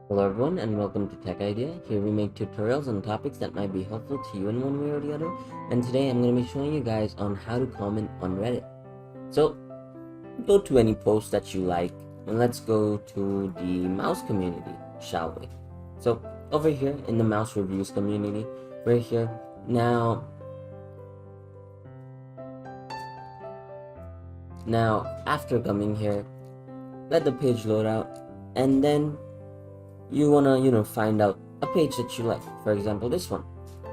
Hello everyone and welcome to Tech Idea. Here we make tutorials on topics that might be helpful to you in one way or the other. And today I'm going to be showing you guys on how to comment on Reddit. So go to any post that you like and let's go to the mouse community, shall we? So over here in the mouse reviews community, we're here. Now after coming here, let the page load out and then you wanna find out a page that you like, for example this one.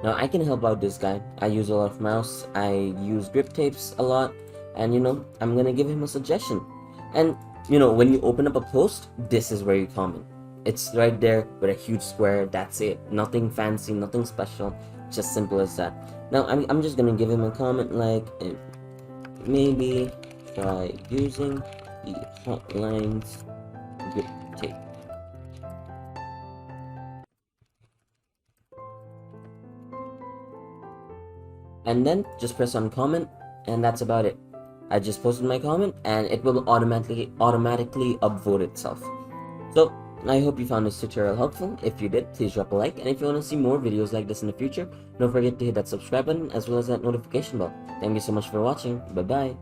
Now I can help out this guy. I use a lot of mouse, I use grip tapes a lot, and I'm gonna give him a suggestion. And when you open up a post, this is where you comment. It's right there with a huge square. That's it, nothing fancy, nothing special, just simple as that. Now I'm just gonna give him a comment like maybe try using the hotlines grip tape. And then just press on comment, and that's about it. I just posted my comment and it will automatically upvote itself. So I hope you found this tutorial helpful. If you did, please drop a like, and if you want to see more videos like this in the future, don't forget to hit that subscribe button as well as that notification bell. Thank you so much for watching. Bye bye.